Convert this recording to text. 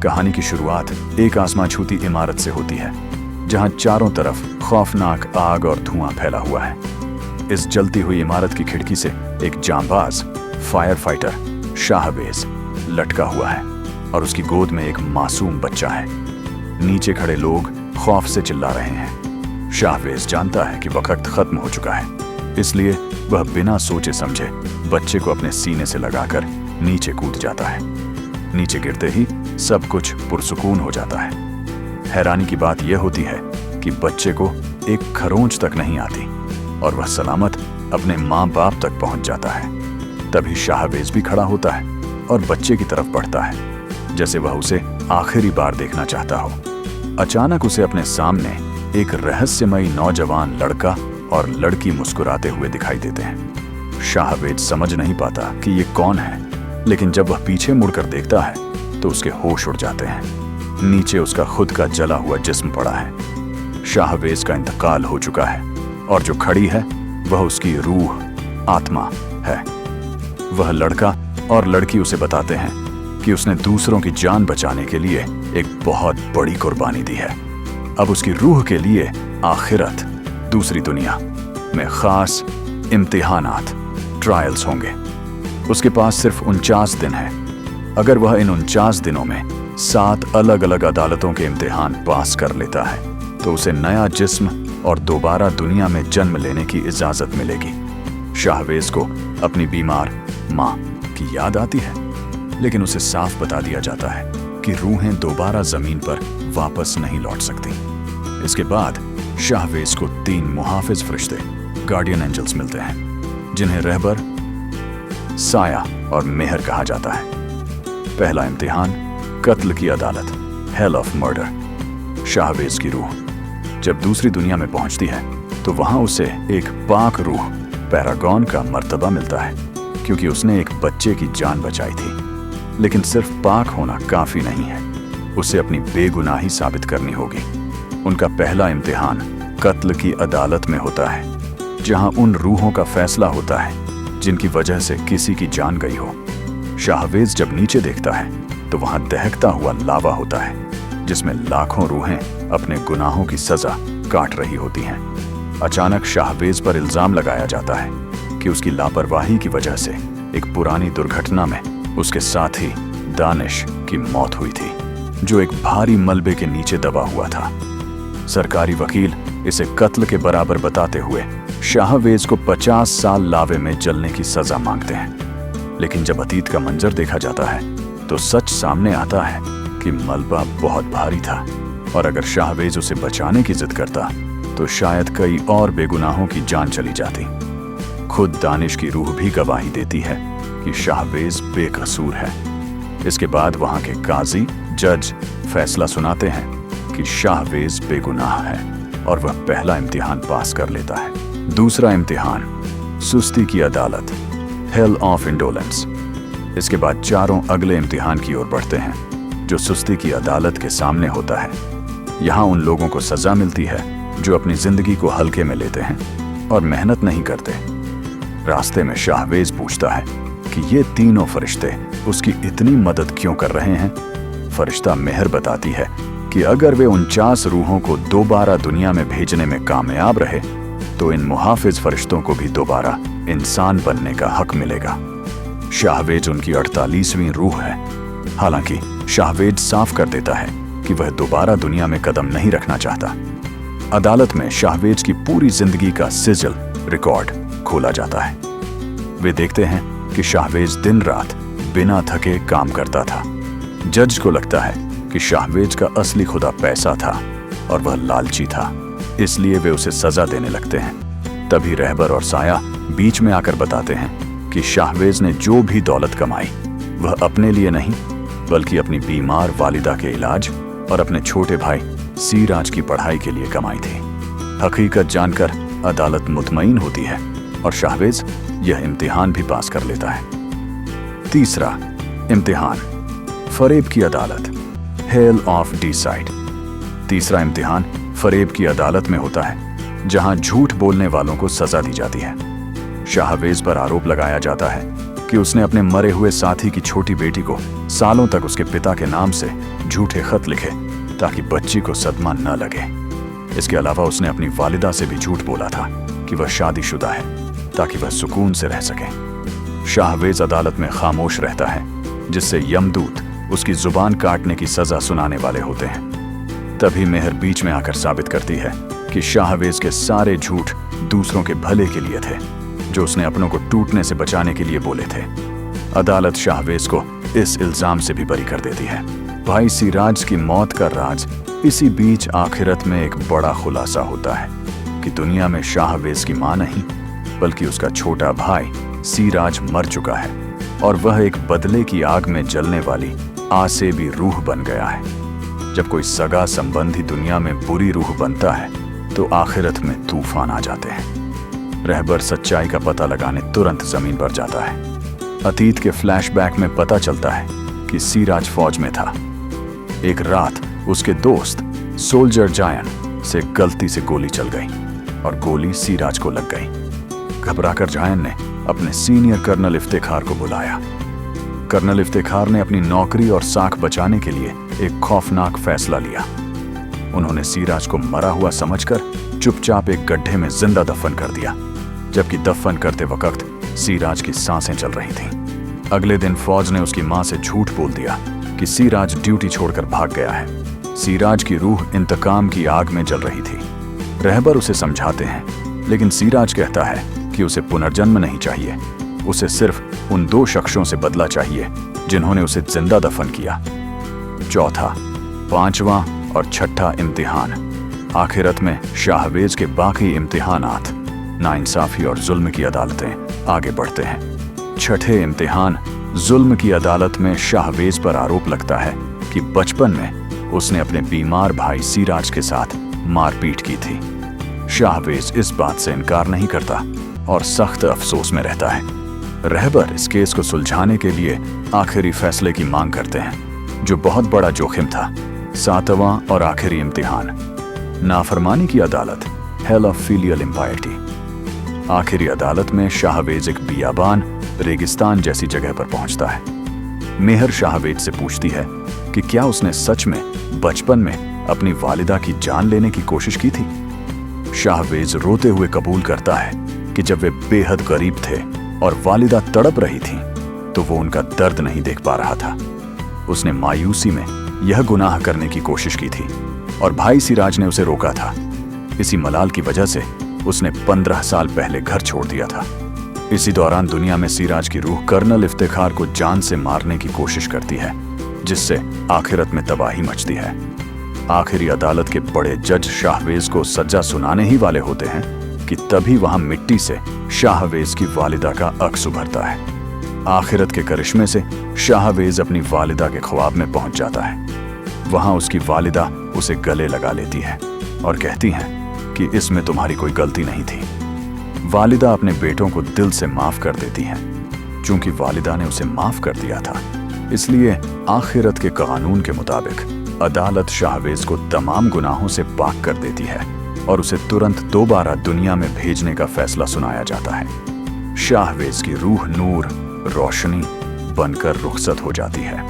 कहानी की शुरुआत एक आसमां छूती इमारत से होती है, जहां चारों तरफ खौफनाक आग और धुआं फैला हुआ है। इस जलती हुई इमारत की खिड़की से एक जांबाज फायर फाइटर शाहवेज लटका हुआ है और उसकी गोद में एक मासूम बच्चा है। नीचे खड़े लोग खौफ से चिल्ला रहे हैं। शाहवेज जानता है कि वक्त खत्म हो चुका है, इसलिए वह बिना सोचे समझे बच्चे को अपने सीने से लगाकर नीचे कूद जाता है। नीचे गिरते ही सब कुछ पुरसुकून हो जाता है। हैरानी की बात यह होती है कि बच्चे को एक खरोंच तक नहीं आती और वह सलामत अपने माँ बाप तक पहुंच जाता है। तभी शाहवेज भी खड़ा होता है और बच्चे की तरफ बढ़ता है, जैसे वह उसे आखिरी बार देखना चाहता हो। अचानक उसे अपने सामने एक रहस्यमयी नौजवान लड़का और लड़की मुस्कुराते हुए दिखाई देते हैं। शाहवेज समझ नहीं पाता कि ये कौन है, लेकिन जब वह पीछे मुड़कर देखता है तो उसके होश उड़ जाते हैं। नीचे उसका खुद का जला हुआ जिस्म पड़ा है। शाहवेज का इंतकाल हो चुका है और जो खड़ी है वह उसकी रूह, आत्मा है। वह लड़का और लड़की उसे बताते हैं कि उसने दूसरों की जान बचाने के लिए एक बहुत बड़ी कुर्बानी दी है। अब उसकी रूह के लिए आखिरत, दूसरी दुनिया में खास इम्तिहानात, ट्रायल्स होंगे। उसके पास सिर्फ 49 दिन है। अगर वह इन 49 दिनों में 7 अलग अलग अदालतों के इम्तिहान पास कर लेता है तो उसे नया जिस्म और दोबारा दुनिया में जन्म लेने की इजाजत मिलेगी। शाहवेज को अपनी बीमार माँ की याद आती है, लेकिन उसे साफ बता दिया जाता है कि रूहें दोबारा जमीन पर वापस नहीं लौट सकती। इसके बाद शाहवेज को 3 मुहाफिज फरिश्ते, गार्डियन एंजल्स मिलते हैं, जिन्हें रहबर, साया और मेहर कहा जाता है। पहला इम्तिहान, कत्ल की अदालत, हेल ऑफ मर्डर। शाहवेज की रूह जब दूसरी दुनिया में पहुंचती है तो वहां उसे एक पाक रूह, पैरागॉन का मर्तबा मिलता है, क्योंकि उसने एक बच्चे की जान बचाई थी। लेकिन सिर्फ पाक होना काफी नहीं है, उसे अपनी बेगुनाही साबित करनी होगी। उनका पहला इम्तिहान कत्ल की अदालत में होता है, जहां उन रूहों का फैसला होता है जिनकी वजह से किसी की जान गई हो। शाहवेज जब नीचे देखता है तो वहां दहकता हुआ लावा होता है, जिसमें लाखों रूहें अपने गुनाहों की सजा काट रही होती हैं। अचानक शाहवेज पर इल्जाम लगाया जाता है कि उसकी लापरवाही की वजह से एक पुरानी दुर्घटना में उसके साथी दानिश की मौत हुई थी, जो एक भारी मलबे के नीचे दबा हुआ था। सरकारी वकील इसे कत्ल के बराबर बताते हुए शाहवेज को 50 साल लावे में जलने की सजा मांगते हैं। लेकिन जब अतीत का मंजर देखा जाता है तो सच सामने आता है कि मलबा बहुत भारी था, और अगर शाहवेज उसे बचाने की जिद करता तो शायद कई और बेगुनाहों की जान चली जाती। खुद दानिश की रूह भी गवाही देती है कि शाहवेज बेकसूर है। इसके बाद वहां के काजी, जज फैसला सुनाते हैं कि शाहवेज बेगुनाह है और वह पहला इम्तिहान पास कर लेता है। दूसरा इम्तिहान, सुस्ती की अदालत, हेल ऑफ इंडोलेंस। इसके बाद चारों अगले इम्तिहान की ओर बढ़ते हैं, जो सुस्ती की अदालत के सामने होता है। यहाँ उन लोगों को सजा मिलती है जो अपनी जिंदगी को हल्के में लेते हैं और मेहनत नहीं करते। रास्ते में शाहवेज पूछता है कि ये तीनों फरिश्ते उसकी इतनी मदद क्यों कर रहे हैं। फरिश्ता मेहर बताती है कि अगर वे 49 रूहों को दोबारा दुनिया में भेजने में कामयाब रहे तो इन मुहाफिज फरिश्तों को भी दोबारा इंसान बनने का हक मिलेगा। शाहवेज उनकी 48वीं रूह है। हालांकि शाहवेज साफ कर देता है कि वह दोबारा दुनिया में कदम नहीं रखना चाहता। अदालत में शाहवेज की पूरी जिंदगी का सिजल, रिकॉर्ड खोला जाता है। वे देखते हैं कि शाहवेज दिन रात बिना थके काम करता था। जज को लगता है कि शाहवेज का असली खुदा पैसा था और वह लालची था, इसलिए वे उसे सजा देने लगते हैं। तभी रहबर और साया बीच में आकर बताते हैं कि शाहवेज ने जो भी दौलत कमाई वह अपने लिए नहीं बल्कि अपनी बीमार वालिदा के इलाज और अपने छोटे भाई सीराज की पढ़ाई के लिए कमाई थी। हकीकत जानकर अदालत मुतमईन होती है और शाहवेज यह इम्तिहान भी पास कर लेता है। तीसरा इम्तिहान, फरेब की अदालत, हेल ऑफ डिसाइड। तीसरा इम्तिहान फरेब की अदालत में होता है, जहां झूठ बोलने वालों को सजा दी जाती है। शाहवेज पर आरोप लगाया जाता है कि उसने अपने मरे हुए साथी की छोटी बेटी को सालों तक उसके पिता के नाम से झूठे खत लिखे ताकि बच्ची को सदमा न लगे। इसके अलावा उसने अपनी वालिदा से भी झूठ बोला था कि वह शादीशुदा है ताकि वह सुकून से रह सके। शाहवेज अदालत में खामोश रहता है, जिससे यमदूत उसकी जुबान काटने की सजा सुनाने वाले होते हैं। तभी मेहर बीच में आकर साबित करती है कि शाहवेज के सारे झूठ दूसरों के भले के लिए थे, जो उसने अपनों को टूटने से बचाने के लिए बोले थे। अदालत शाहवेज को इस इल्जाम से भी बरी कर देती है। भाई सिराज की मौत का राज इसी बीच आखिरत में एक बड़ा खुलासा होता है कि दुनिया में शाहवेज की मां नहीं बल्कि उसका छोटा भाई सिराज मर चुका है और वह एक बदले की आग में जलने वाली आसे भी रूह बन गया है। जब कोई सगा संबंधी दुनिया में बुरी रूह बनता है तो आखिरत में तूफान आ जाते हैं। रहबर सच्चाई का पता लगाने तुरंत जमीन पर जाता है। अतीत के फ्लैशबैक में पता चलता है कि सिराज फौज में था। एक रात उसके दोस्त सोल्जर जायन से गलती से गोली चल गई और गोली सिराज को लग गई। घबराकर जायन ने अपने सीनियर कर्नल इफ्तेखार को बुलाया। कर्नल इफ्तेखार ने अपनी नौकरी और साख बचाने के लिए एक खौफनाक फैसला लिया। उन्होंने सिराज को मरा हुआ समझकर चुपचाप एक गड्ढे में जिंदा दफन कर दिया, जबकि दफन करते वक्त सिराज की सांसें चल रही थीं। अगले दिन फौज ने उसकी मां से झूठ बोल दिया कि सिराज ड्यूटी छोड़कर भाग गया है। सिराज की रूह इंतकाम की आग में जल रही थी। रहबर उसे समझाते हैं, लेकिन सिराज कहता है कि उसे पुनर्जन्म नहीं चाहिए, उसे सिर्फ उन 2 शख्सों से बदला चाहिए जिन्होंने उसे जिंदा दफन किया। चौथा, 5वां और 6ठा इम्तिहान। आखिरत में शाहवेज के बाकी इम्तिहानात, नाइंसाफी और जुल्म की अदालतें आगे बढ़ते हैं। 6ठे इम्तिहान जुल्म की अदालत में शाहवेज पर आरोप लगता है कि बचपन में उसने अपने बीमार भाई सिराज के साथ मारपीट की थी। शाहवेज इस बात से इनकार नहीं करता और सख्त अफसोस में रहता है। रहबर इस केस को सुलझाने के लिए आखिरी फैसले की मांग करते हैं, जो बहुत बड़ा जोखिम था। 7वां और आखिरी इम्तिहान, नाफरमानी की अदालत, हेल ऑफ फिलियल इम्पायरिटी। आखिरी अदालत में शाहवेज एक बियाबान रेगिस्तान जैसी जगह पर पहुंचता है। मेहर शाहवेज से पूछती है कि क्या उसने सच में बचपन में अपनी वालिदा की जान लेने की कोशिश की थी। शाहवेज रोते हुए कबूल करता है कि जब वे बेहद गरीब थे और वालिदा तड़प रही थी तो वो उनका दर्द नहीं देख पा रहा था। उसने मायूसी में यह गुनाह करने की कोशिश की थी और भाई सिराज ने उसे रोका था। इसी मलाल की वजह से उसने 15 साल पहले घर छोड़ दिया था। इसी दौरान दुनिया में सिराज की रूह कर्नल इफ्तेखार को जान से मारने की कोशिश करती है, जिससे आखिरत में तबाही मचती है। आखिरी अदालत के बड़े जज शाहवेज को सजा सुनाने ही वाले होते हैं कि तभी वहां मिट्टी से शाहवेज की वालिदा का अक्स उभरता है। आखिरत के करिश्मे से शाहवेज अपनी वालिदा के ख्वाब में पहुंच जाता है। वहां उसकी वालिदा उसे गले लगा लेती है और कहती हैं कि इसमें तुम्हारी कोई गलती नहीं थी। वालिदा अपने बेटों को दिल से माफ कर देती हैं। चूंकि वालिदा ने उसे माफ कर दिया था, इसलिए आखिरत के कानून के मुताबिक अदालत शाहवेज को तमाम गुनाहों से पाक कर देती है और उसे तुरंत दोबारा दुनिया में भेजने का फैसला सुनाया जाता है। शाहवेज की रूह नूर, रोशनी बनकर रुखसत हो जाती है।